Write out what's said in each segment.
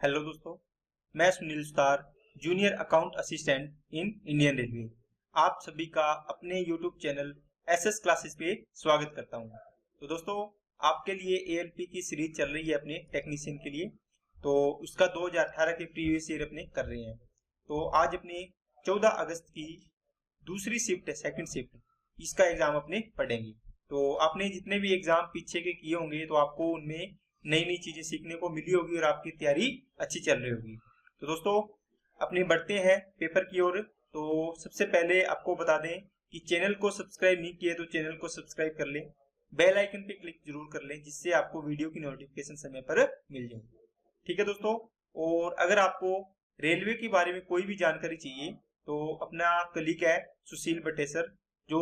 Hello दोस्तों, मैं Sunil Sutar, junior account assistant in Indian railway. आप सभी का अपने यूट्यूब चैनल एसएस क्लासेस पे स्वागत करता हूं। तो दोस्तों, आपके लिए एएलपी की सीरीज चल रही है अपने टेक्नीशियन के लिए। तो उसका 2018 के प्रीवियस ईयर अपने कर रहे हैं। तो आज अपने 14 अगस्त की दूसरी शिफ्ट है, सेकंड शिफ्ट, इसका एग्जाम अपने पढ़ेंगे। तो आपने जितने भी एग्जाम पीछे के किए होंगे तो आपको उनमें नई नई चीजें सीखने को मिली होगी और आपकी तैयारी अच्छी चल रही होगी। तो दोस्तों, अपने बढ़ते हैं पेपर की ओर। तो सबसे पहले आपको बता दें कि चैनल को सब्सक्राइब नहीं किए तो चैनल को सब्सक्राइब कर लें, बेल आइकन पे क्लिक जरूर कर लें, जिससे आपको वीडियो की नोटिफिकेशन समय पर मिल जाए। ठीक है दोस्तों, और अगर आपको रेलवे के बारे में कोई भी जानकारी चाहिए तो अपना कलीग है सुशील बटेसर, जो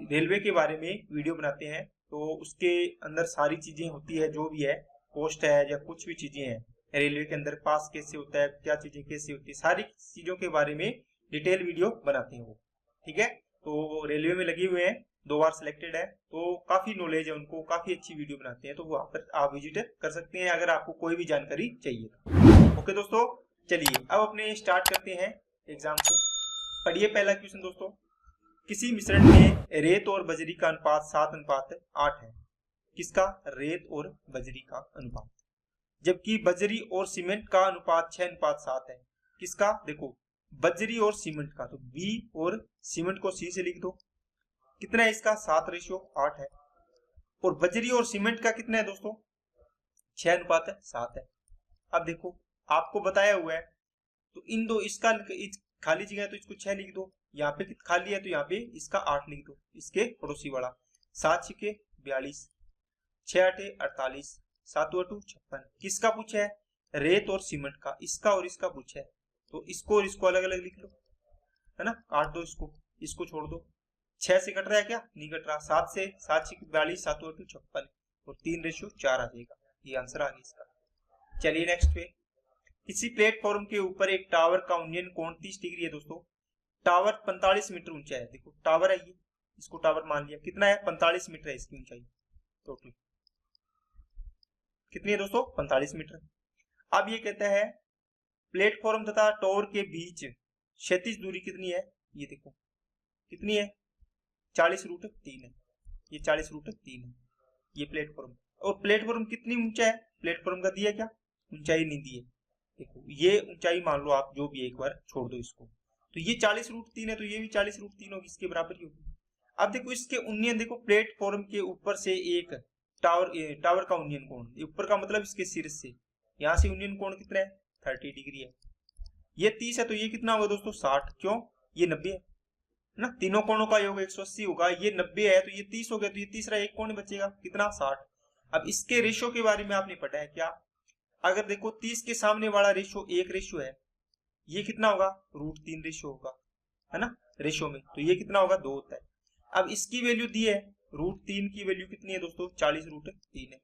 रेलवे के बारे में वीडियो बनाते हैं। तो उसके अंदर सारी चीजें होती है, जो भी है पोस्ट है या कुछ भी चीजें हैं, रेलवे के अंदर पास कैसे होता है, क्या चीजें कैसे होती है, सारी चीजों के बारे में डिटेल वीडियो बनाते हैं वो। ठीक है, तो रेलवे में लगे हुए हैं, 2 बार सिलेक्टेड है, तो काफी नॉलेज है उनको, काफी अच्छी वीडियो बनाते हैं। तो वहां पर आप विजिट कर सकते हैं अगर आपको कोई भी जानकारी चाहिए। ओके दोस्तों, चलिए अब अपने स्टार्ट करते हैं एग्जाम को। पढ़िए पहला क्वेश्चन दोस्तों। किसी मिश्रण में रेत और बजरी का अनुपात 7:8 है। किसका? रेत और बजरी का अनुपात। जबकि बजरी और सीमेंट का अनुपात 6:7 है। किसका? देखो, बजरी और सीमेंट का, तो बी और सीमेंट को सी से लिख दो। कितना है इसका? 7:8 है। और बजरी और सीमेंट का कितना है दोस्तों? 6:7 है। अब देखो, आपको बताया हुआ है, तो इन दो, इसका खाली जगह है तो इसको 6 लिख दो, यहाँ पे खाली है तो यहाँ पे इसका 8 लिख दो, इसके पड़ोसी वाला। 7 6 42, 6 8 48, 7 2 56। किसका पूछा है? रेत और सीमेंट का, इसका और इसका पूछा है। तो इसको और इसको अलग अलग लिख लो, है ना, काट दो इसको, इसको छोड़ दो। 6 से कट रहा है क्या? नहीं कट रहा। 7 से 7 6 42, 7 2 56 और 3:4 आ जाएगा। ये आंसर आ गया इसका। चलिए नेक्स्ट पे। किसी प्लेटफॉर्म के ऊपर एक टावर का उन्नयन कोण 30 डिग्री है दोस्तों। टावर 45 मीटर ऊंचा है। देखो टावर है ये, इसको टावर मान लिया। कितना है? 45 मीटर है इसकी ऊंचाई टोटल। कितनी है दोस्तों? 45 मीटर। अब ये कहता है प्लेटफॉर्म तथा टावर के बीच क्षैतिज दूरी कितनी है। ये देखो कितनी है? 40√3 है। ये 40√3 है ये प्लेटफॉर्म। और प्लेटफॉर्म कितनी ऊंचा है? प्लेटफॉर्म का दिया क्या? ऊंचाई नहीं दी है। देखो ये ऊंचाई मान लो आप, जो भी, एक बार छोड़ दो इसको। तो ये 40√3 है, तो ये भी 40√3 होगी, इसके बराबर ही होगी। अब देखो इसके उन्नयन, देखो प्लेटफॉर्म के ऊपर से एक टावर का उन्नयन कोण, ऊपर का मतलब इसके सिर से यहाँ से उन्नयन कोण कितना है? 30 डिग्री है। ये 30 है तो ये कितना होगा दोस्तों? 60। क्यों? ये 90 है ना, तीनों कोणों का योग 180 होगा। ये 90 है तो ये 30 हो गया, तो ये तीसरा एक कोण बचेगा, कितना? 60। अब इसके रेशो के बारे में आपने पढ़ा है क्या? अगर देखो 30 के सामने वाला रेशो 1 रेशो है, ये कितना होगा? √3 रेशो होगा, है ना, रेशो में। तो ये कितना होगा? 2 होता है। अब इसकी वैल्यू दी है, √3 की वैल्यू कितनी है दोस्तों? 40√3 है।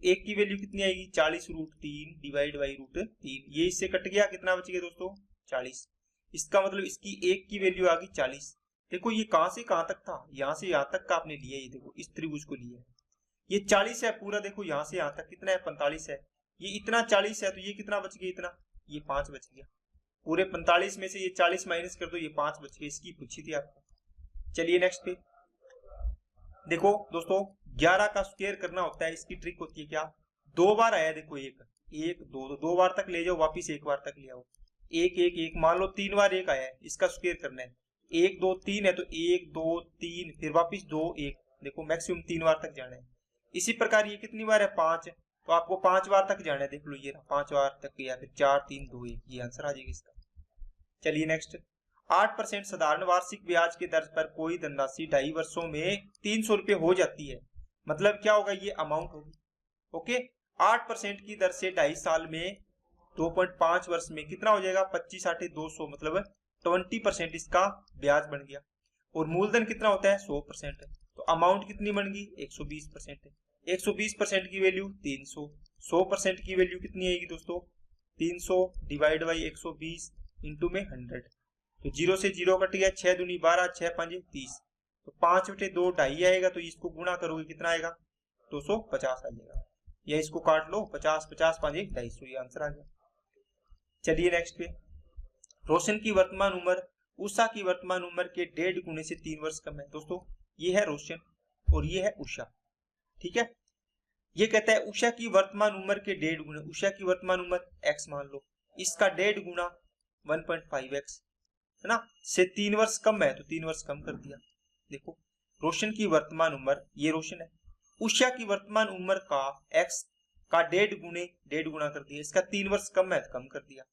एक की वैल्यू कितनी आएगी? 40√3 डिवाइड बाई √3। ये इससे कट गया, कितना बच गया दोस्तों? 40। इसका मतलब इसकी एक की वैल्यू आ गई 40। देखो ये कहां से कहां तक था? यहां से यहां तक का आपने लिया, ये देखो इस त्रिभुज को लिया। ये 40 है पूरा, देखो यहां से यहां तक कितना है? 45 है। ये इतना 40 है तो ये कितना बच गया? इतना, ये 5 बच गया। पूरे 45 में से ये 40 माइनस कर दो, ये 5 बच गए। इसकी पूछी थी आपको। चलिए नेक्स्ट पे देखो दोस्तों, 11 का स्क्वायर करना होता है, इसकी ट्रिक होती है क्या? 2 बार आया, देखो 1 1 2 2 बार तक ले जाओ, वापिस 1 बार तक ले आओ। 1 1 1, मान लो 3 बार 1 आया है, इसका स्क्वायर करना है। 1 2 3 है तो 1 2 3, फिर वापिस 2 1। देखो मैक्सिमम 3 बार तक जाना है। इसी प्रकार ये कितनी बार है? 5, तो आपको 5 बार तक जाना है। देख लो ये 5 बार तक गया, फिर 4 3 2 1, ये आंसर आ जाएगा इसका। चलिए नेक्स्ट। 8% साधारण वार्षिक ब्याज की दर पर कोई धनराशि 2.5 वर्षों में 300 रुपए हो जाती है। मतलब क्या होगा? ये अमाउंट होगी। ओके, 8% की दर से 2.5 साल में 2.5 वर्ष में कितना हो जाएगा? 25 8 200, मतलब 20% इसका ब्याज बन गया। और मूलधन कितना होता है? 100% है। तो अमाउंट कितनी बन गई? 120% है। 120% की वैल्यू 300। 100% की वैल्यू कितनी आएगी दोस्तों? 300 डिवाइड बाई 120 इंटू में 100। तो 0 से 0 कट गया, 6 दूनी 12, 6 5 30। तो 5/2 2.5 आएगा, तो इसको गुणा करोगे कितना आएगा? 250 आ जाएगा। या इसको काट लो, 50 50 5 250, ये आंसर आ गया। चलिए नेक्स्ट पे, रोशन की वर्तमान उम्र उषा की वर्तमान उम्र के 1.5 गुने से 3 वर्ष कम है। दोस्तों ये है रोशन और ये है उषा, ठीक है। ये कहता है उषा की वर्तमान उम्र के 1.5 गुना, उषा की वर्तमान उम्र x मान लो, इसका 1.5 गुना 1.5x है ना, से 3 वर्ष कम है तो 3 वर्ष कम कर दिया। देखो रोशन की वर्तमान उम्र, ये रोशन है, उषा की वर्तमान उम्र का x का 1.5 गुना कर दिया, इसका 3 वर्ष कम है तो कम कर दिया।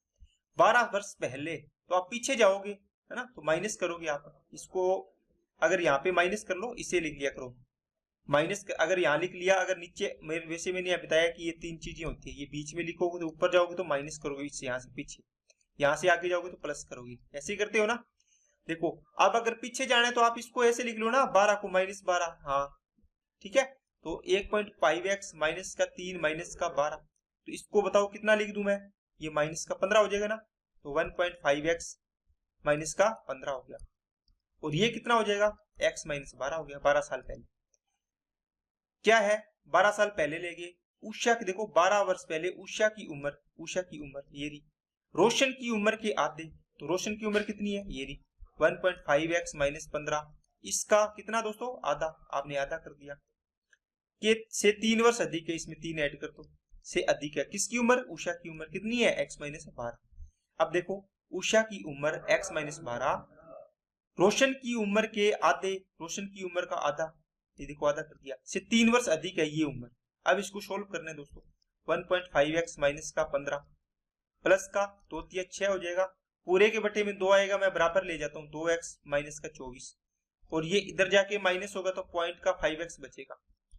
12 वर्ष पहले, तो आप पीछे जाओगे है ना, तो माइनस करोगे आप इसको, अगर यहाँ पे माइनस कर लो, इसे लिख लिया करो माइनस, अगर यहाँ लिख लिया, अगर नीचे मेरे वैसे मैंने बताया कि ये 3 चीजें होती है, ये बीच में लिखोगे तो ऊपर जाओगे तो माइनस करोगे, इससे यहाँ से पीछे, यहाँ से आगे जाओगे तो प्लस करोगे, ऐसे ही करते हो ना। देखो अब अगर पीछे जाना है तो आप इसको ऐसे लिख लो ना, 12 को -12, हाँ ठीक है, तो 1.5x माइनस का 3 माइनस का 12, तो इसको बताओ कितना लिख दूं मैं, ये माइनस का 15 हो जाएगा ना, तो 1.5x माइनस का 15 हो गया, और ये कितना हो जाएगा, x माइनस 12 हो गया, 12 साल पहले। क्या है, 12 साल पहले ले गए उषा की, देखो 12 वर्ष पहले उषा की उम्र ये रही, रोशन की उम्र के आधे, तो रोशन की उम्र कितनी है, ये रही 1.5x माइनस 15, इसका कितना दोस्तों, आधा, आपने आधा कर दिया, के से 3 वर्ष अधिक है, इसमें 3 ऐड कर दो, से अधिक है किसकी उम्र, उषा की उम्र कितनी है, x माइनस 12। अब देखो उषा की उम्र x माइनस 12, रोशन की उम्र के आधे, रोशन की उम्र का आधा, ये देखो आधा कर दिया, से 3 वर्ष अधिक है ये उम्र। अब इसको सोल्व करना है दोस्तों, 1.5x माइनस का 15 प्लस का 2 3 6 हो जाएगा, पूरे के बटे में 2 आएगा, मैं बराबर ले जाता हूँ, 2x माइनस का 24, और ये इधर जाके माइनस होगा तो पॉइंट का 5x बचेगा,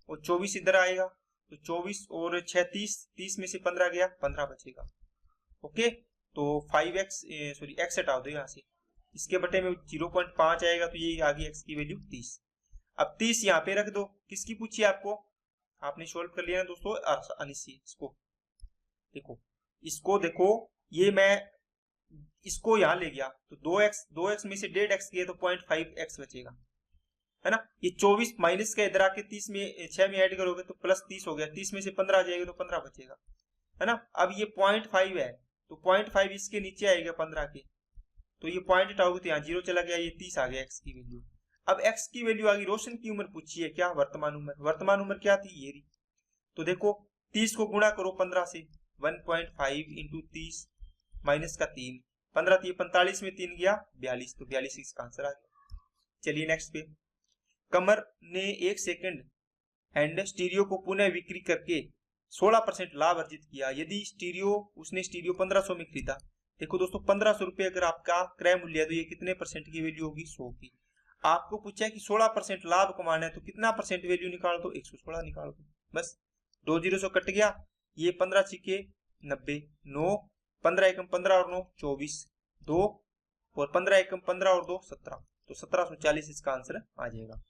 और 24 इधर आएगा तो 24 और 6 30 में से 15 गया, 15 बचेगा। ओके, तो 5x सॉरी x हटा दो यहाँ से, इसके बटे में 0.5 आएगा, तो ये आ गई x की वैल्यू 30। अब 30 यहाँ पे रख दो, किसकी पूछी आपको, आपने सोल्व कर लिया ना दोस्तों आसानी से, इसको देखो ये मैं इसको यहाँ ले गया तो 2x में से 1.5x किया तो 0.5x बचेगा है ना, ये 24 माइनस का इधर आके 30 में 6 में ऐड करोगे तो प्लस 30 हो गया, 30 में से 15 आ जाएगा तो 15 बचेगा है ना। अब ये 0.5 है तो 0.5 इसके नीचे आएगा 15 के, तो ये पॉइंट हटाओगे तो यहाँ 0 चला गया, ये 30 आ गया x की वैल्यू। अब x की वैल्यू आ गई, रोशन की उम्र पूछी है क्या, वर्तमान उम्र क्या थी, ये रही, तो देखो 30 को गुणा करो 15 से, 1.5 इंटू 30 माइनस का 3, 15 थी 45 में 3 गया 42, तो 42 इसका आंसर आ गया। चलिए नेक्स्ट पे, कमर ने 1 सेकंड हैंड स्टीरियो को पुनः बिक्री करके 16% लाभ अर्जित किया, यदि उसने स्टीरियो 1500 में खरीदा। देखो दोस्तों 1500 रुपए अगर आपका क्रय मूल्य है तो ये कितने परसेंट की वैल्यू होगी, 100 की। आपको पूछा है कि 16% लाभ कमाना है तो कितना परसेंट वैल्यू निकाल दो, 116 निकाल दो, बस 2 0 से कट गया, ये 15 छिके 90, 9 15 एकम 15 और 9 24, 2 और 15 एकम 15 और 2 17, तो 1740 इसका आंसर आ जाएगा।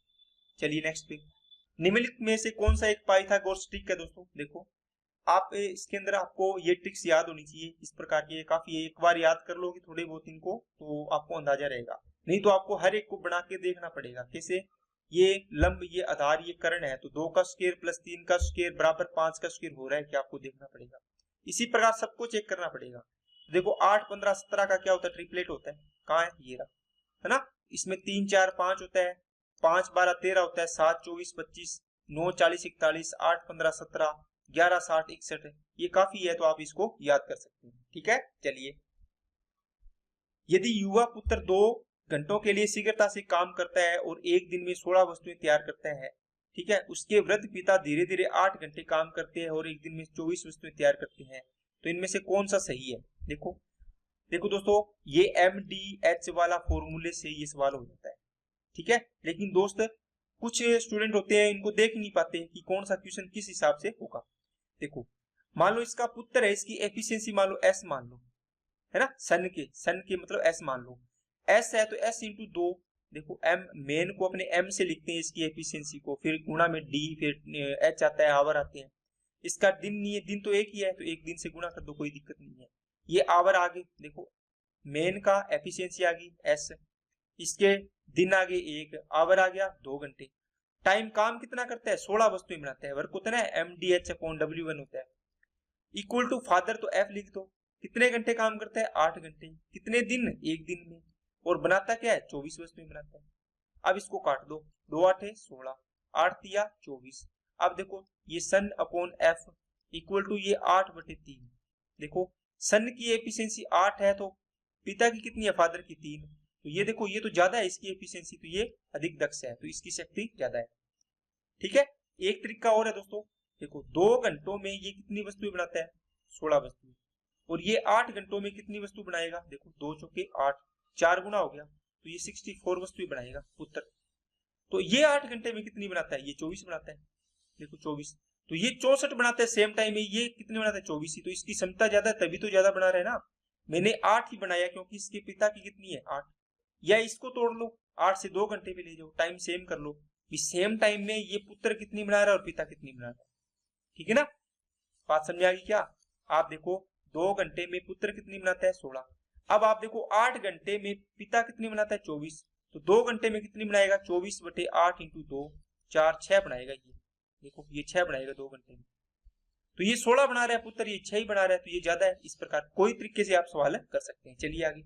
चलिए नेक्स्ट पे, निम्नलिखित में से कौन सा एक पाइथागोरस ट्रिक है दोस्तों, देखो आप इसके अंदर आपको ये ट्रिक्स याद होनी चाहिए, इस प्रकार की काफी है, एक बार याद कर लोगे थोड़े बहुत इनको तो आपको अंदाजा रहेगा, नहीं तो आपको हर एक को बना के देखना पड़ेगा कैसे, ये लंब ये आधार ये कर्ण है तो 2 का स्क्वायर प्लस 3 का स्क्वायर बराबर 5 का स्क्वायर हो रहा है क्या, आपको देखना पड़ेगा। इसी प्रकार सबको चेक करना पड़ेगा। देखो 8 15 17 का क्या होता है, ट्रिपलेट होता है, कहाँ है, ये रहा है ना, इसमें 3 4 5 होता है, 5 12 13 होता है, 7 24 25, 9 40 41, 8 15 17, 11 60 61 है, ये काफी है तो आप इसको याद कर सकते हैं, ठीक है। चलिए, यदि युवा पुत्र 2 घंटों के लिए शीघ्रता से काम करता है और एक दिन में 16 वस्तुएं तैयार करता है, ठीक है, उसके वृद्ध पिता धीरे धीरे 8 घंटे काम करते हैं और एक दिन में 24 वस्तुएं तैयार करते हैं, तो इनमें से कौन सा सही है। देखो दोस्तों ये MDH वाला फॉर्मूले से ये सवाल हो जाता है, ठीक है, लेकिन दोस्त कुछ स्टूडेंट होते हैं इनको देख नहीं पाते कि कौन सा क्वेश्चन किस हिसाब से होगा। देखो मान लो इसका पुत्र है, इसकी एफिशिएंसी मान लो S मान लो है ना, सन के मतलब S मान लो, S है तो S इंटू 2, देखो M मेन को अपने M से लिखते हैं इसकी एफिशिएंसी को, फिर गुणा में D, फिर H आता है, आवर आते हैं, इसका दिन नहीं है, दिन तो एक ही है तो एक दिन से गुणा कर दो, कोई दिक्कत नहीं है। ये आवर आ गए, देखो मेन का एफिशिएंसी आ गई S, इसके दिन आ गए 1, आवर आ गया 2 घंटे, टाइम काम कितना करता है, 16 वस्तुएं बनाता है, वर्क होता है ना MDH/W1 होता है, इक्वल टू फादर तो F लिख दो, कितने घंटे काम करता है? 8 घंटे। कितने दिन? एक दिन में। और बनाता क्या है? 24 वस्तुएं बनाता है। अब इसको काट दो, 2 8 16, 8 तिया 24। अब देखो ये सन अपॉन एफ इक्वल टू ये 8/3। देखो सन की एफिशिएंसी 8 है तो पिता की कितनी है? फादर की 3। तो ये देखो ये तो ज्यादा है इसकी एफिशिएंसी, तो ये अधिक दक्ष है, तो इसकी शक्ति ज्यादा है। ठीक है। एक तरीका और है दोस्तों, देखो 2 घंटों में ये कितनी वस्तुएं बनाता है? 16 वस्तुएं। और ये 8 घंटों में कितनी वस्तु बनाएगा? देखो 2 चौके 8, 4 गुना हो गया, तो ये 64 वस्तुएं बनाएगा पुत्र। तो ये 8 घंटे में कितनी बनाता है? ये 24 बनाता है। देखो 24, तो ये 64 बनाता है सेम टाइम में, ये कितने बनाता है? 24 ही। तो इसकी क्षमता ज्यादा है, तभी तो ज्यादा बना रहा है ना। मैंने 8 ही बनाया क्योंकि इसके पिता की कितनी है? 8। या इसको तोड़ लो, 8 से 2 घंटे पे ले जाओ, टाइम सेम कर लो। सेम टाइम में ये पुत्र कितनी बना रहा है और पिता कितनी बना रहा है। ठीक है ना, बात समझ आ गई क्या? आप देखो 2 घंटे में पुत्र कितनी बनाता है? 16। अब आप देखो 8 घंटे में पिता कितनी बनाता है? 24। तो 2 घंटे में कितनी बनाएगा? 24/8 इंटू 2, 4 6 बनाएगा। ये देखो ये 6 बनाएगा 2 घंटे में। तो ये 16 बना रहा है पुत्र, ये 6 ही बना रहा है, तो ये ज्यादा है। इस प्रकार कोई तरीके से आप सवाल कर सकते हैं। चलिए आगे।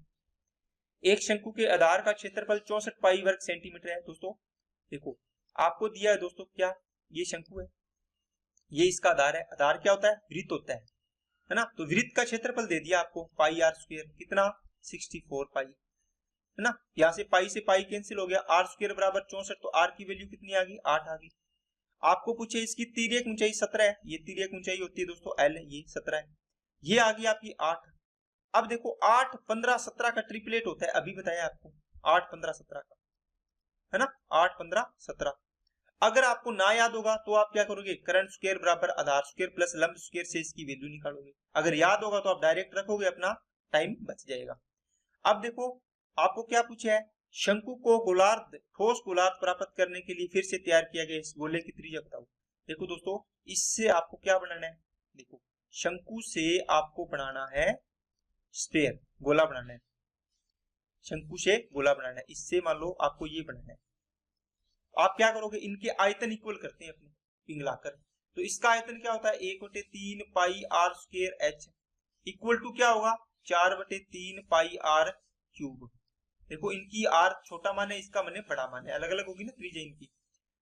एक शंकु के आधार का क्षेत्रफल 64 पाई वर्ग सेंटीमीटर है। दोस्तों देखो आपको दिया है दोस्तों क्या? ये शंकु है, ये इसका आधार है। आधार क्या होता है? वृत्त होता है ना। तो वृत्त का क्षेत्रफल दे दिया आपको पाई आर स्क्वायर, कितना? 64 पाई, है ना। यहाँ से पाई कैंसिल हो गया, आर स्क्वायर बराबर 64, तो आर की वैल्यू कितनी आ गई? 8 आ गई। आपको पूछे इसकी तिर्यक ऊंचाई 17 है, ये तिर्यक ऊंचाई होती है दोस्तों एल, ये 17 है, ये आ गई आपकी 8। अब देखो 8 15 17 का ट्रिपलेट होता है, अभी बताया आपको 8 15 17 का, है ना। 8 15 17। अगर आपको ना याद होगा तो आप क्या करोगे? करंट स्क्वायर बराबर आधार स्क्वायर प्लस लंब स्क्वायर से इसकी वैल्यू निकालोगे। अगर याद होगा तो आप डायरेक्ट रखोगे, अपना टाइम बच जाएगा। अब देखो आपको क्या पूछा है? शंकु को गोलार्ध ठोस गोलार्ध प्राप्त करने के लिए फिर से तैयार किया गया इस गोले की त्रिज्या बताओ। देखो दोस्तों इससे आपको क्या बनाना है? देखो शंकु से आपको बनाना है स्फीयर, गोला बनाना है। शंकु से गोला बनाना है, इससे मान लो आपको ये बनाना है। आप क्या करोगे? इनके आयतन इक्वल करते हैं अपने पिघलाकर। तो इसका आयतन क्या होता है? 1/3 pi R square H equal to क्या होगा? 4/3 पाई आर क्यूब। देखो इनकी आर छोटा मान है, इसका मान बड़ा मान है, अलग अलग होगी ना त्रिज्या इनकी।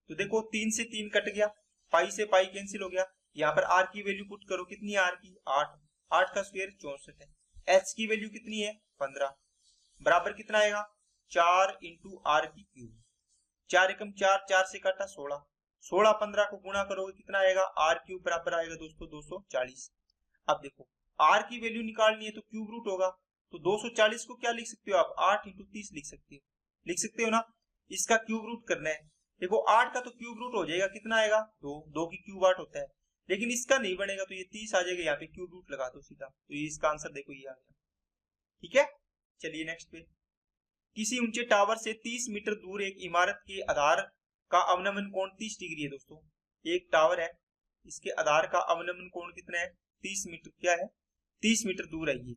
तो देखो 3 से 3 कट गया, पाई से पाई कैंसिल हो गया। यहाँ पर आर की वैल्यू पुट करो, कितनी है आर की? 8। 8 का स्क्वायर 64 है। एच की वैल्यू कितनी है? 15। बराबर कितना आएगा? 4 इंटू आर की क्यूब। 4 एकम 4, 4 से काटा 16, 16 15 को गुणा करोगे कितना आएगा? आर क्यूब बराबर आएगा दोस्तों 240। अब देखो आर की वैल्यू निकालनी है तो क्यूब रूट होगा, तो 240 को क्या लिख सकते हो आप? 8 इंटू 30 लिख सकते हो ना। इसका क्यूब रूट करना है। देखो 8 का तो क्यूब रूट हो जाएगा, कितना आएगा? 2, 2 की क्यूब 8 होता है। लेकिन इसका नहीं बनेगा, तो ये 30 आ जाएगा, यहाँ पे क्यूब रूट लगा दो सीधा, तो ये इसका आंसर देखो ये आ गया। ठीक है, चलिए नेक्स्ट पे। किसी ऊंचे टावर से 30 मीटर दूर एक इमारत के आधार का अवनमन कोण 30 डिग्री है। दोस्तों एक टावर है, इसके आधार का अवनमन कोण कितना है? 30 मीटर। क्या है? 30 मीटर दूर है, ये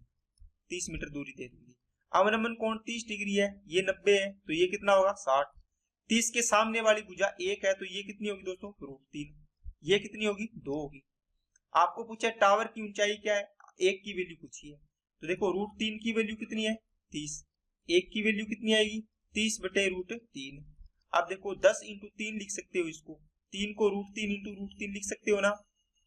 30 मीटर दूरी दे दूंगी। अवनमन कोण 30 डिग्री है, ये 90 है, तो ये कितना होगा? 60। 30 के सामने वाली भुजा 1 है, तो ये कितनी होगी दोस्तों? √3। ये कितनी होगी? 2 होगी। आपको पूछा टावर की ऊंचाई क्या है? 1 की वैल्यू पूछी है, तो देखो √3 की वैल्यू कितनी है? 30। 1 की वैल्यू कितनी आएगी? 30/√3। अब देखो 10 इंटू 3 लिख सकते हो इसको, 3 को √3 इंटू √3 लिख सकते हो ना,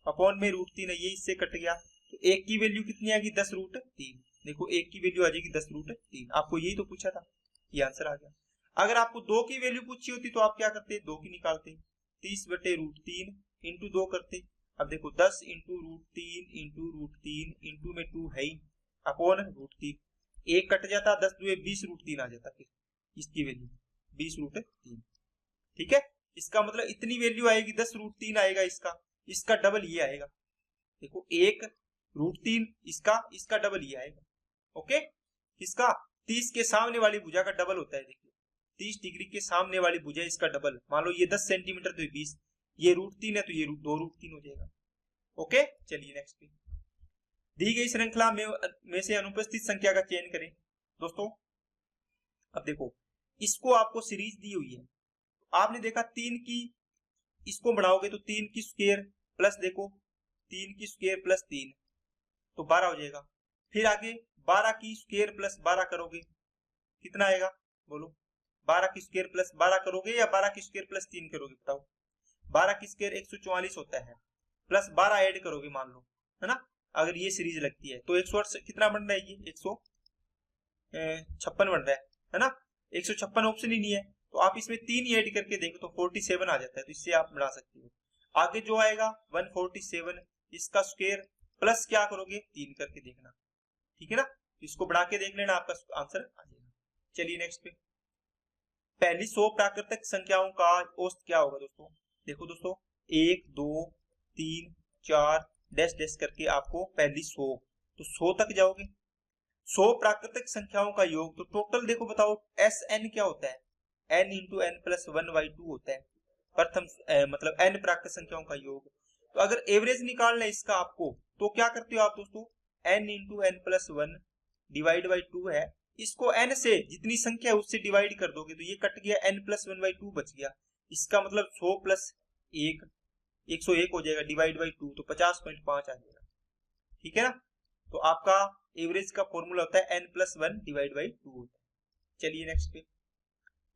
अपॉन में √3 है, ये इससे कट गया, तो 1 की वैल्यू कितनी आएगी? 10√3। देखो 1 की वैल्यू आ जाएगी 10√3। आपको यही तो पूछा था, ये आंसर आ गया। अगर आपको 2 की वैल्यू पूछी होती तो आप क्या करते? 2 की निकालते, 30/√3 इंटू 2 करते। अब देखो 10 इंटू √3 इंटू √3 इंटू में 2 है ही, अपॉन √3, 1 कट जाता, 10 2 20√3 आ जाता, फिर इसकी वैल्यू 20√3। ठीक है, इसका मतलब इतनी वैल्यू आएगी, 10√3 आएगा, इसका डबल ये आएगा। देखो 1√3, इसका डबल ये आएगा। ओके, इसका 30 के सामने वाली भुजा का डबल होता है। देखिए 30 डिग्री के सामने वाली भुजा इसका डबल, मान लो ये 10 सेंटीमीटर तो 20, ये √3 है तो ये 2√3 हो जाएगा। ओके, चलिए नेक्स्ट पे। दी गई श्रृंखला में से अनुपस्थित संख्या का चयन करें। दोस्तों अब देखो इसको आपको सीरीज दी हुई है, आपने देखा 3 की, इसको बढ़ाओगे तो 3 की स्क्वायर प्लस देखो 3 की स्क्वायर प्लस 3 तो 12 हो जाएगा। फिर आगे 12 की स्क्वायर प्लस 12 करोगे कितना आएगा बोलो, 12 की स्क्वायर प्लस 12 करोगे या 12 की स्क्वायर प्लस 3 करोगे बताओ। 12 की स्क्वायर 144 होता है, प्लस 12 ऐड करोगे मान लो, है ना, अगर ये सीरीज लगती है तो 108 कितना बन रहा है, ये 156 बन रहा है ना, 156 ऑप्शन ही नहीं है, तो आप इसमें 3 ही ऐड करके देखो तो 47 आ जाता है, तो इससे आप बढ़ा सकते हो। आगे जो आएगा 147, इसका स्क्वायर प्लस क्या करोगे 3 करके देखना, ठीक है ना, इसको बढ़ा के देख लेना, आपका आंसर आ जाएगा। चलिए नेक्स्ट पे, पहली 100 प्राकृतिक संख्याओं का औसत क्या होगा दोस्तों। देखो दोस्तों 1 2 3 4 डैश डैश करके आपको पहली 100, तो 100 तक जाओगे, 100 प्राकृतिक संख्याओं का योग, तो टोटल देखो बताओ एस एन क्या होता है, n इंटू एन प्लस 1/2 होता है, प्रथम मतलब n प्राकृतिक संख्याओं का योग। तो अगर एवरेज निकालना है इसका आपको, तो क्या करते हो आप दोस्तों, n into n plus 1 divide by 2 है, इसको n से जितनी संख्या है उससे डिवाइड कर दोगे तो ये कट गया, n प्लस 1/2 बच गया, इसका मतलब 100 प्लस 1 101 हो जाएगा, डिवाइड बाई 2 तो 50.5 आ जाएगा, ठीक है ना। तो आपका एवरेज का फॉर्मूला होता है n प्लस 1 डिवाइड बाई 2 होता है। चलिए नेक्स्ट पे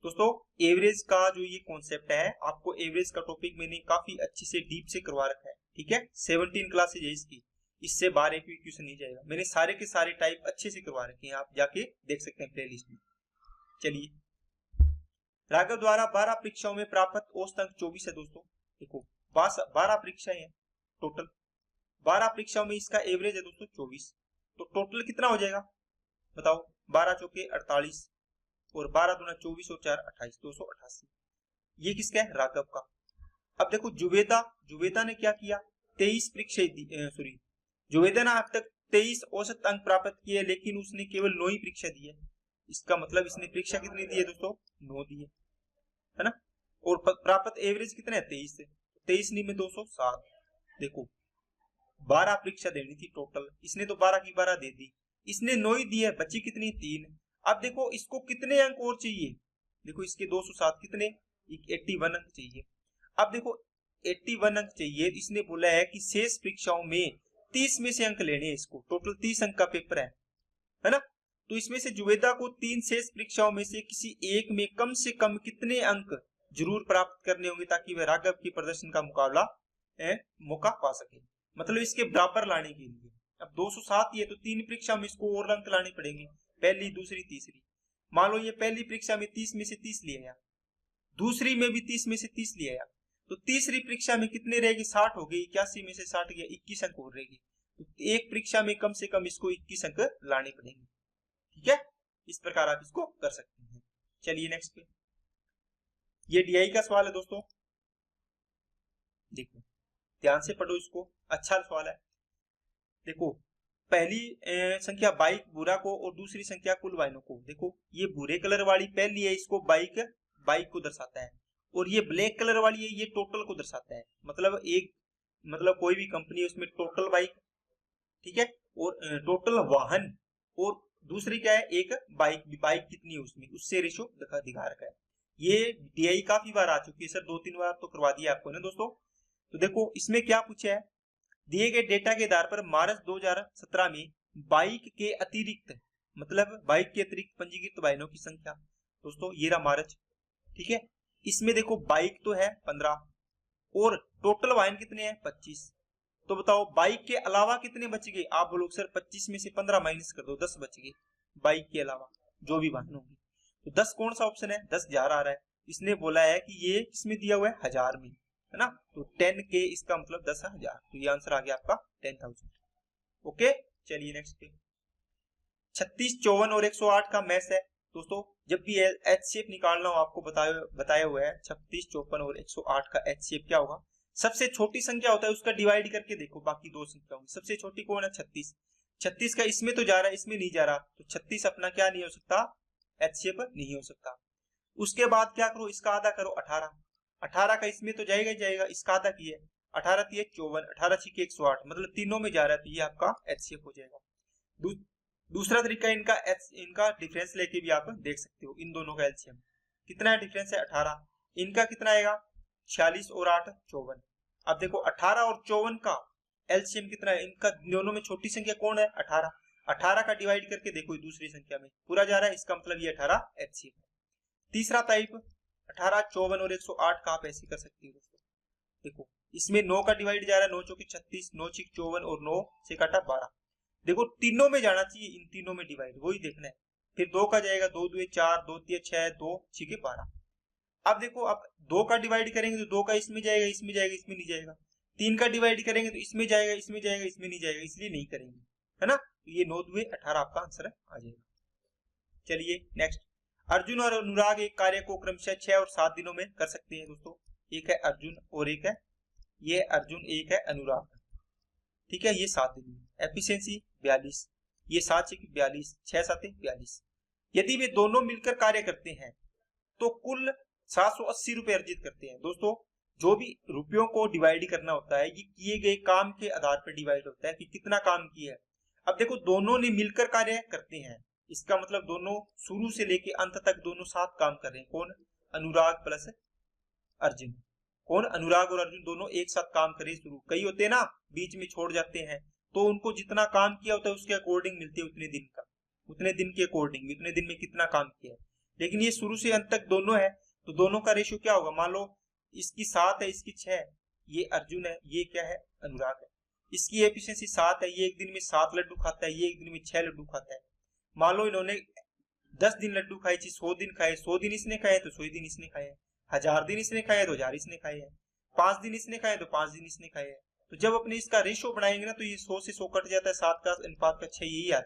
दोस्तों, एवरेज का जो ये कॉन्सेप्ट है, आपको एवरेज का टॉपिक मैंने काफी अच्छे से डीप से करवा रखा है, ठीक है, 17 क्लासेज है इसकी, इससे 12 क्वेश्चन नहीं जाएगा, मैंने सारे के सारे टाइप अच्छे से करवा रखे हैं, आप जाके देख सकते हैं प्ले लिस्ट में। चलिए, राघव द्वारा 12 परीक्षाओं में प्राप्त औसत अंक 24 है दोस्तों। देखो 12 परीक्षाएं हैं टोटल, 12 परीक्षाओं में इसका एवरेज है दोस्तों 24, तो टोटल कितना हो जाएगा बताओ, 12 चौके 48 और 12 दूना 24 और 4 28, 288। ये किसका है, राघव का। अब देखो जुवेदा ने क्या किया, 23 परीक्षा सॉरी जुवेदा ने अब तक 23 औसत अंक प्राप्त किए, लेकिन उसने केवल 9 ही परीक्षा दी है, इसका मतलब इसने परीक्षा कितनी दी है दोस्तों, 9 दी है ना, और प्राप्त एवरेज कितना है 23 से, 23 नहीं में 207। देखो 12 परीक्षा देनी थी टोटल, इसने तो 12 की 12 दे दी, इसने 9 ही दी है, बची कितनी 3। अब देखो इसको कितने अंक और चाहिए, देखो इसके 207 कितने 81 अंक चाहिए। अब देखो 81 अंक चाहिए, इसने बोला है कि शेष परीक्षाओं में 30 में से अंक लेने हैं इसको, टोटल 30 अंक का पेपर है ना, तो इसमें से जुवेदा को 3 शेष परीक्षाओं में से किसी एक में कम से कम कितने अंक जरूर प्राप्त करने होंगे ताकि वह राघव के प्रदर्शन का मुकाबला मौका पा सके, मतलब इसके बराबर लाने के लिए। अब 207 ही है तो 3 परीक्षा में इसको और अंक लाने पड़ेंगे, पहली दूसरी तीसरी। मान लो ये पहली परीक्षा में 30 में से 30 ले आया, दूसरी में भी 30 में से 30 ले आया, तो तीसरी परीक्षा में कितने रहेगी 60 हो गई, 81 में से 60 गया 21 अंक और रहेगी, तो एक परीक्षा में कम से कम इसको 21 अंक लाने पड़ेंगे, ठीक है, इस प्रकार आप इसको कर सकते हैं। चलिए नेक्स्ट पे, ये डीआई का सवाल है दोस्तों, देखो ध्यान से पढ़ो इसको, अच्छा सवाल है। देखो पहली संख्या बाइक बुरा को और दूसरी संख्या कुल वाहनों को, देखो ये भूरे कलर वाली पहली है, इसको बाइक को दर्शाता है, और ये ब्लैक कलर वाली है ये टोटल को दर्शाता है, मतलब एक मतलब कोई भी कंपनी है उसमें टोटल बाइक, ठीक है, और टोटल वाहन, और दूसरी क्या है एक बाइक कितनी है उसमें, उससे रेशो दिखा रखा है। ये डीआई काफी बार आ चुकी है सर, 2-3 बार तो करवा दिया आपको ना दोस्तों। तो देखो इसमें क्या पूछा है, दिए गए डेटा के आधार पर मार्च 2017 में बाइक के अतिरिक्त, मतलब बाइक के अतिरिक्त पंजीकृत वाहनों की संख्या, दोस्तों ये रहा मार्च, ठीक है, इसमें देखो बाइक तो है 15 और टोटल वाहन कितने हैं 25, तो बताओ बाइक के अलावा कितने बच गए, आप बोलोगे सर 25 में से 15 माइनस कर दो, 10 बच गए बाइक के अलावा जो भी वाहन होंगे, तो 10 कौन सा ऑप्शन है, 10,000 आ रहा है, इसने बोला है कि ये किसमें दिया हुआ है 1000 में, है ना, तो 10K इसका मतलब 10,000, तो ये आंसर आ गया आपका 10,000। ओके चलिए नेक्स्ट पे, 36, 54 और 108 का मैथ है दोस्तों, जब भी एचसीएफ निकालना हो आपको बताया हुआ है, 36, 54 और 108 का एचसीएफ क्या होगा, सबसे छोटी संख्या होता है उसका डिवाइड करके देखो बाकी दो संख्या होंगी, सबसे छोटी कौन है 36, 36 का इसमें तो जा रहा है इसमें नहीं जा रहा, तो 36 अपना क्या नहीं हो सकता, एचसीएफ नहीं हो सकता। उसके बाद क्या करो, इसका आधा करो 18, 18 का इसमें तो जाएगा ही जाएगा, इसका आधा की है 18 3 54, 18 6 108, मतलब तीनों में जा रहा है, तो ये आपका एचसीएफ हो जाएगा। दूसरा तरीका इनका डिफरेंस लेके भी आप देख सकते हो, इन दोनों का एलसीएम कितना है, डिफरेंस है 18, इनका कितना आएगा 46 और 8 54। अब देखो 18 और 54 का एलसीएम कितना है, इनका दोनों में छोटी संख्या कौन है 18, 18 का डिवाइड करके देखो दूसरी संख्या में पूरा जा रहा है, इसका मतलब ये 18 एचसीएफ है। तीसरा टाइप 18, 54 और 108 का आप ऐसे कर सकते हो दोस्तों। देखो इसमें 9 का डिवाइड जा रहा है, 9 चौके 36, 9 छिक 54 और 9 से काटा 12। देखो तीनों में जाना चाहिए, इन तीनों में डिवाइड वही देखना है। फिर 2 का जाएगा, 2 2 4, 2 3 6, 2 6 12। अब देखो अब 2 का डिवाइड करेंगे तो 2 का इसमें जाएगा, इसमें जाएगा, इसमें नहीं जाएगा। 3 का डिवाइड करेंगे तो इसमें जाएगा, इसमें जाएगा, इसमें नहीं जाएगा, इसलिए नहीं करेंगे, है ना। तो ये 9 2 18 आपका आंसर आ जाएगा। चलिए नेक्स्ट, अर्जुन और अनुराग एक कार्य को क्रमशः 6 और 7 दिनों में कर सकते हैं दोस्तों। एक है अर्जुन और एक है ये अर्जुन, एक है अनुराग, ठीक है। ये 7 दिन में, एफिशिएंसी 42, ये 7 6 42, 6 7 42। यदि वे दोनों मिलकर कार्य करते हैं तो कुल 780 रुपए अर्जित करते हैं। दोस्तों जो भी रुपयों को डिवाइड करना होता है ये किए गए काम के आधार पर डिवाइड होता है कि कितना काम किया है। अब देखो दोनों ने मिलकर कार्य करते हैं, इसका मतलब दोनों शुरू से लेके अंत तक दोनों साथ काम कर रहे हैं। कौन? अनुराग प्लस अर्जुन। कौन? अनुराग और अर्जुन दोनों एक साथ काम करे शुरू। कई होते हैं ना बीच में छोड़ जाते हैं, तो उनको जितना काम किया होता है उसके अकॉर्डिंग मिलती है उतने दिन का, उतने दिन के अकॉर्डिंग, उतने दिन में कितना काम किया है। लेकिन ये शुरू से अंत तक दोनों है तो दोनों का रेशियो क्या होगा? मान लो इसकी 7 है, इसकी 6 है, ये अर्जुन है, ये क्या है? अनुराग है। इसकी एफिशिएंसी 7 है, ये एक दिन में 7 लड्डू खाता है, ये एक दिन में 6 लड्डू खाता है। मान लो इन्होंने 10 दिन लड्डू खाए, 100 दिन खाए, 100 दिन इसने खाए तो 100 दिन इसने खाए, 1000 दिन इसने खाए तो 1000 इसने खाए है, 5 दिन इसने खाए तो 5 दिन इसने खाए है। तो जब अपने इसका रेशियो बनाएंगे ना तो ये 100 से 100 कट जाता है, 7 का अनुपात का 6 यही आ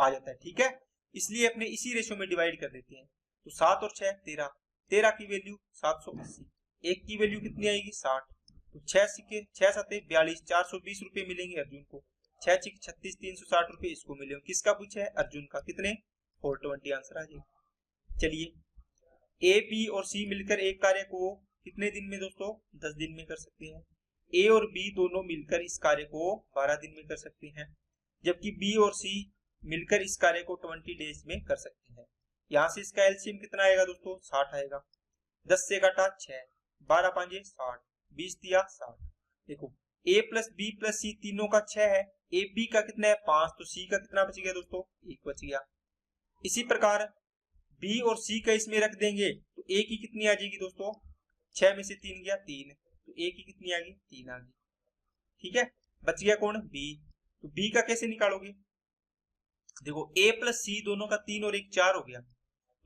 जाता है, ठीक है। इसलिए अपने इसी रेशियो में डिवाइड कर देते हैं। तो 7 और 6 13, 13 की वैल्यू 780, 1 की वैल्यू कितनी आएगी? 60। तो 6 सिक्के 6 7 42, 420 रुपए मिलेंगे अर्जुन को। 6 6 36, 360 रुपए इसको मिलेंगे। किसका पूछा है? अर्जुन का। कितने? 420 आंसर आ जाएगा। चलिए ए बी और सी मिलकर एक कार्य को कितने दिन में दोस्तों? 10 दिन में कर सकते हैं। ए और बी दोनों मिलकर इस कार्य को 12 दिन में कर सकते हैं, जबकि बी और सी मिलकर इस कार्य को 20 डेज में कर सकते हैं। यहां से इसका एलसीएम कितना आएगा दोस्तों? 60 आएगा। 10 से काटा 6, 12 5 60, 20 दिया 60। देखो ए प्लस बी प्लस सी तीनों का 6 है, ए बी का कितना है? 5, तो सी का कितना बच गया दोस्तों? 1 बच गया। इसी प्रकार बी और सी का इसमें रख देंगे तो ए की कितनी आ जाएगी दोस्तों? 6 में से 3 गया 3, तो ए की कितनी आ गई? 3 आ गई, ठीक है। बच गया कौन? बी। तो बी का कैसे निकालोगे? देखो a प्लस सी दोनों का 3 और 1 4 हो गया।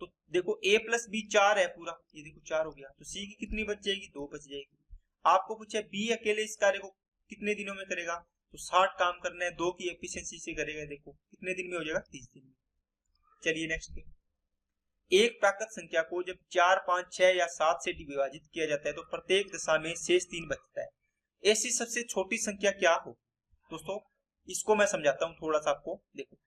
तो देखो a प्लस बी 4 है पूरा, ये देखो 4 हो गया। तो सी की कितनी बच जाएगी? 2 बच जाएगी। आपको पूछा बी अकेले इस कार्य को कितने दिनों में करेगा? तो 60 काम करना है, 2 की एफिशिएंसी से करेगा। देखो कितने दिन में हो जाएगा? 30 दिन में। चलिए नेक्स्ट, एक प्राकृत संख्या को जब 4 5 6 या 7 से विभाजित किया जाता है तो प्रत्येक दशा में शेष 3 बचता है। ऐसी सबसे छोटी संख्या क्या हो दोस्तों? इसको मैं समझाता हूं थोड़ा सा आपको। देखो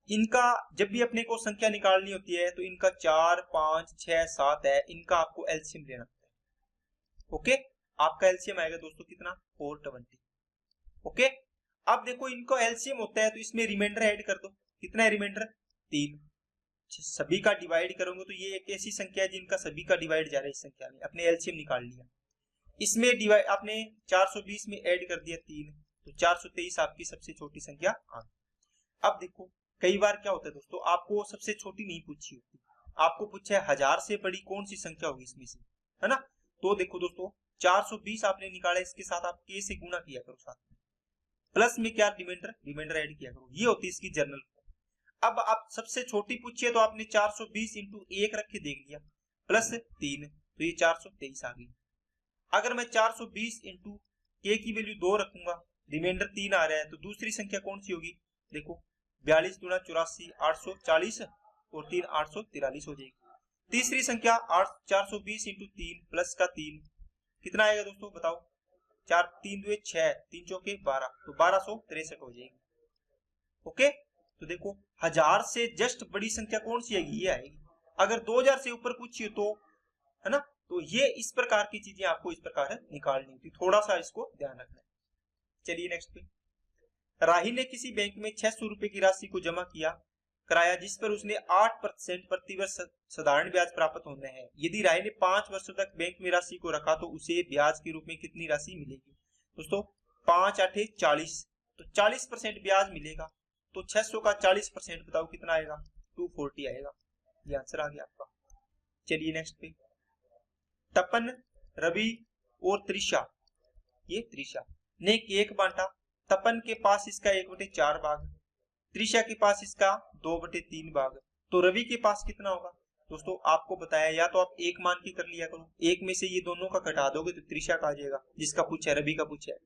इनका जब भी अपने को संख्या निकालनी होती है तो इनका 4 5 6 7 है, इनका आपको एलसीएम लेना होता है। ओके, आपका एलसीएम आएगा दोस्तों कितना? 420। ओके, अब देखो इनको एलसीएम होता है तो इसमें रिमाइंडर ऐड कर दो। कितना है रिमाइंडर? 3। सभी का डिवाइड करोगे तो ये एक ऐसी संख्या है जिनका सभी का डिवाइड जा रहा है इस संख्या में। अपने एलसीएम निकाल लिया, इसमें डिवाइड आपने 420 में ऐड कर दिया 3, तो 423 आपकी सबसे छोटी संख्या आ गई। अब देखो कई बार क्या होता है दोस्तों, आपको सबसे छोटी नहीं पूछी होती, आपको पूछा है 1000 से बड़ी कौन सी संख्या होगी इसमें से, है ना। तो देखो दोस्तों 420 आपने निकाला, इसके साथ आप k से गुणा किया करो, साथ में प्लस में क्या रिमाइंडर ऐड किया करो। ये होती है इसकी जर्नल। अब आप सबसे छोटी पूछिए तो आपने 420 इंटू 1 रख के देख लिया, प्लस 3, तो ये 423 आ गई। अगर मैं 420 इंटू k की वैल्यू 2 रखूंगा, रिमाइंडर 3 आ रहा है, तो दूसरी संख्या कौन सी होगी? देखो 42 गुना 84 840 और 3 843 हो जाएगी। तीसरी संख्या 420 इंटू 3 प्लस का 3 कितना आएगा दोस्तों? बताओ। 4 3 2 6, 3 चौके 12, तो 1263 हो जाएगी। ओके, तो देखो 1000 से जस्ट बड़ी संख्या कौन सी आएगी? ये आएगी। अगर 2000 से ऊपर पूछिए तो, है ना, तो ये इस प्रकार की चीजें आपको इस प्रकार निकालनी होती, थोड़ा सा इसको ध्यान रखना है। चलिए नेक्स्ट पे, राही ने किसी बैंक में 600 रुपए की राशि को जमा कराया जिस पर उसने 8% प्रतिवर्ष साधारण ब्याज प्राप्त होना है। यदि राही ने 5 वर्षों तक बैंक में राशि को रखा तो उसे ब्याज के रूप में कितनी राशि मिलेगी? दोस्तों 5 8 40, तो 40% ब्याज मिलेगा। तो 600 का 40% बताओ कितना आएगा, 240 आएगा। ये आंसर आ गया आपका। चलिए नेक्स्ट पे, तपन, रवि और त्रिशा, ये त्रिशा ने केक बांटा। तपन के पास इसका 1/4 भाग, त्रिशा के पास इसका 2/3 भाग, तो रवि के पास कितना होगा। दोस्तों आपको बताया, या तो आप एक मान के कर लिया करो, एक में से ये दोनों का घटा दोगे तो त्रिशा का आ जाएगा, जिसका पूछा है, रवि का पूछा है।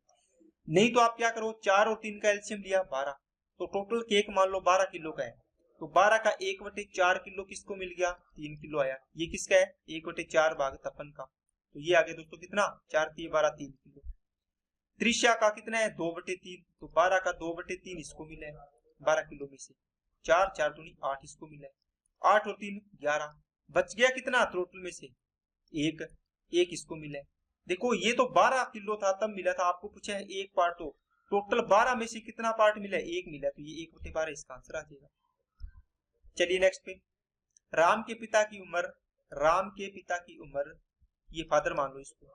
नहीं तो आप क्या करो, 4 और 3 का एलसीएम लिया 12, तो टोटल केक मान लो 12 किलो का है, तो 12 का 1/4 किलो किसको मिल गया, 3 किलो आया। ये किसका है, 1/4 भाग तपन का, तो ये आ गया दोस्तों कितना, 4 3 12 3 किलो। त्रिशा का कितना है, 2/3, तो 12 का 2/3 इसको मिला है 12 किलो में से, 4 4 दूनी 8 इसको मिला है, 8 और 3 11, बच गया कितना टोटल में से, एक इसको मिला है। देखो ये तो 12 किलो था तब मिला था, आपको पूछा है एक पार्ट, तो टोटल 12 में से कितना पार्ट मिला है, एक मिला, तो ये 1/12 इसका आंसर आ जाएगा। चलिए नेक्स्ट पे, राम के पिता की उम्र, राम के पिता की उम्र, ये फादर मान लो इसको,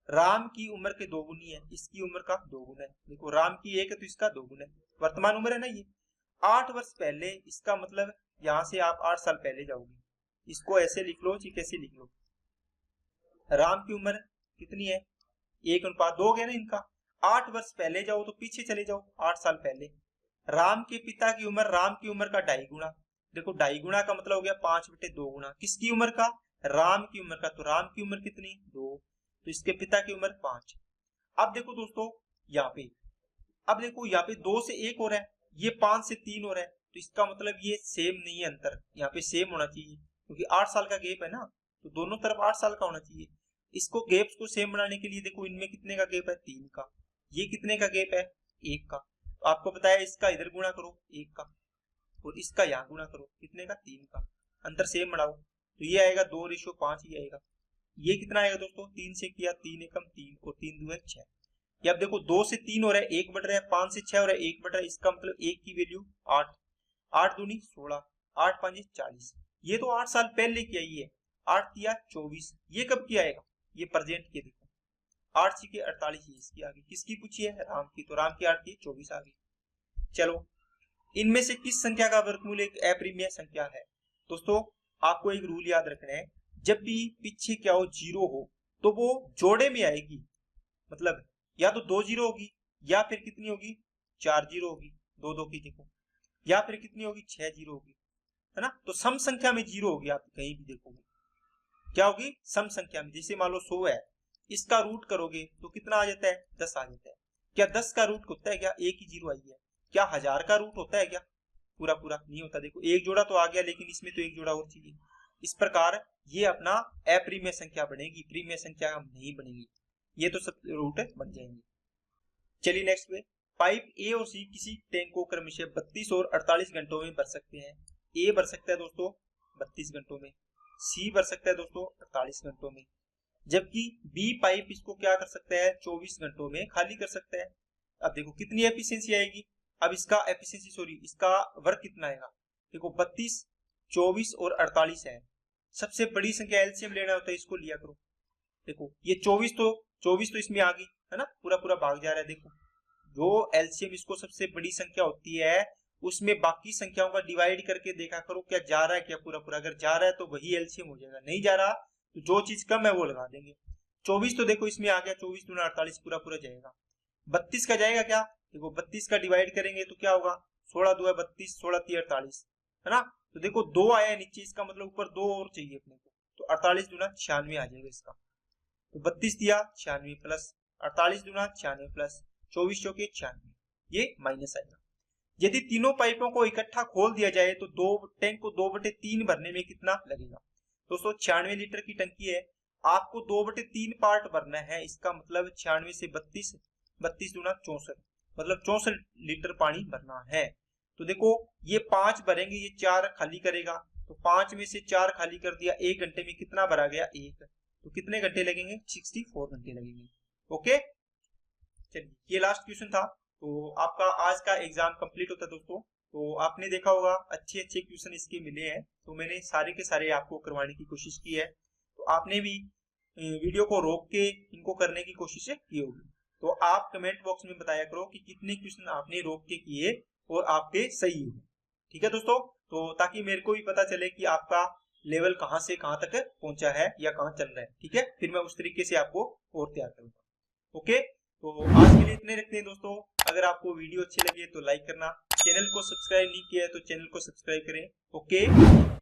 राम की उम्र के 2 गुनी है, इसकी उम्र का 2 गुना है। देखो राम की 1 है तो इसका 2 गुना है, वर्तमान उम्र है ना ये, 8 वर्ष पहले, इसका मतलब यहां से आप 8 साल पहले जाओगे, इसको ऐसे लिख लो, कैसे लिख लो, राम की उम्र कितनी है, 1:2 हो गया ना इनका, 8 वर्ष पहले जाओ तो पीछे चले जाओ 8 साल पहले। राम के पिता की उम्र, राम की उम्र का 2.5 गुना, देखो 2.5 गुना का मतलब हो गया 5/2 गुना, किसकी उम्र का, राम की उम्र का, तो राम की उम्र कितनी 2, तो इसके पिता की उम्र 5। अब देखो दोस्तों यहाँ पे, अब देखो यहाँ पे 2 से 1 हो रहा है, ये 5 से 3 हो रहा है, तो इसका मतलब ये सेम नहीं है अंतर, यहाँ पे सेम होना चाहिए, क्योंकि 8 साल का गैप है ना, तो दोनों तरफ 8 साल का होना चाहिए। इसको गैप्स को सेम बनाने के लिए देखो इनमें कितने का गैप है, 3 का, ये कितने का गैप है, 1 का, तो आपको बताया इसका इधर गुणा करो 1 का, और इसका यहाँ गुणा करो कितने का, 3 का, अंतर सेम बढ़ाओ, तो ये आएगा 2:5 ही आएगा। ये कितना आएगा दोस्तों, 3 से किया 3 एकम 3 और 3 दूनी 6। ये अब देखो 2 से 3 हो रहा है, 1 बढ़ रहा है, 5 से 6 हो रहा है, 1 बढ़ रहा है, इसका मतलब 1 की वैल्यू 8, 8 दूनी 16, 8 5 40, ये तो 8 साल पहले की आई है, 8 दिया 24, ये कब की आएगा, ये प्रेजेंट की, देखो 8 से 48, इसकी आ गई, किसकी पूछी है, राम की, तो राम की 8 की 24 आ गई। चलो इनमें से किस संख्या का वर्गमूल एक अप्रिमेय संख्या है। दोस्तों आपको एक रूल याद रखना है, जब भी पीछे क्या हो, 0 हो, तो वो जोड़े में आएगी, मतलब या तो 2 0 होगी, या फिर कितनी होगी, 4 0 होगी, 2 2 की देखो, या फिर कितनी होगी, 6 0 होगी, है ना, तो सम संख्या में 0 होगी, आप कहीं भी देखोगे क्या होगी, सम संख्या में। जैसे मान लो 100 है, इसका रूट करोगे तो कितना आ जाता है, 10 आ जाता है। क्या 10 का रूट होता है क्या, एक ही 0 आई है। क्या 1000 का रूट होता है क्या, पूरा पूरा नहीं होता। देखो एक जोड़ा तो आ गया, लेकिन इसमें तो एक जोड़ा और चाहिए। इस प्रकार ये अपना अप्रिमेय संख्या बनेगी, प्रीमेय संख्या नहीं बनेगी, ये तो सब रूट बन जाएंगे। चलिए नेक्स्ट पे, पाइप ए और सी किसी टैंक को क्रमशः 32 और 48 घंटों में भर सकते हैं। ए भर सकता है दोस्तों 32 घंटों में, सी भर सकता है दोस्तों 48 घंटों में, जबकि बी पाइप इसको क्या कर सकता है, 24 घंटों में खाली कर सकता है। अब देखो कितनी एफिशिएंसी आएगी, अब इसका एफिशिएंसी सॉरी इसका वर्क कितना आएगा, देखो 32 24 और 48 है, सबसे बड़ी संख्या एलसीएम लेना होता है, इसको लिया करो। देखो ये 24 तो इसमें आ गई है ना, पूरा पूरा भाग जा रहा है। देखो जो एलसीएम इसको सबसे बड़ी संख्या होती है, उसमें बाकी संख्याओं का डिवाइड करके देखा करो क्या जा रहा है, क्या पूरा पूरा, अगर जा रहा है तो वही एलसीएम हो जाएगा, नहीं जा रहा तो जो चीज कम है वो लगा देंगे। 24 तो देखो इसमें आ गया, 24 दूना 48 पूरा पूरा जाएगा। 32 का जाएगा क्या, देखो 32 का डिवाइड करेंगे तो क्या होगा, 16 2 है 32, 16 3 48, है ना, तो देखो 2 आया नीचे, इसका मतलब ऊपर 2 और चाहिए अपने को, तो 48 दूना 96 आ जाएगा इसका, तो 32 दिया 96 प्लस 48 दूना 96 प्लस 24 चौके 96, ये माइनस आएगा। यदि तीनों पाइपों को इकट्ठा खोल दिया जाए तो टैंक को 2/3 भरने में कितना लगेगा। दोस्तों 96 लीटर की टंकी है, आपको 2/3 पार्ट भरना है, इसका मतलब 96 से 32, 32 दूना 64, मतलब 64 लीटर पानी भरना है। तो देखो ये 5 भरेंगे, ये 4 खाली करेगा, तो 5 में से 4 खाली कर दिया, 1 घंटे में कितना भरा गया, 1, तो कितने घंटे लगेंगे, 64 घंटे लगेंगे। ओके चलिए ये लास्ट क्वेश्चन था, तो आपका आज का एग्जाम कंप्लीट होता है दोस्तों। तो आपने देखा होगा अच्छे अच्छे क्वेश्चन इसके मिले हैं, तो मैंने सारे के सारे आपको करवाने की कोशिश की है, तो आपने भी वीडियो को रोक के इनको करने की कोशिश की होगी। तो आप कमेंट बॉक्स में बताया करो कि कितने क्वेश्चन आपने रोक के किए और आपके सही हो। ठीक है दोस्तों, तो ताकि मेरे को भी पता चले कि आपका लेवल कहाँ से कहाँ तक पहुंचा है या कहाँ चल रहा है। ठीक है, फिर मैं उस तरीके से आपको और तैयार करूंगा। ओके, तो आज के लिए इतने रखते हैं दोस्तों। अगर आपको वीडियो अच्छी लगी तो लाइक करना, चैनल को सब्सक्राइब नहीं किया है तो चैनल को सब्सक्राइब करें। ओके।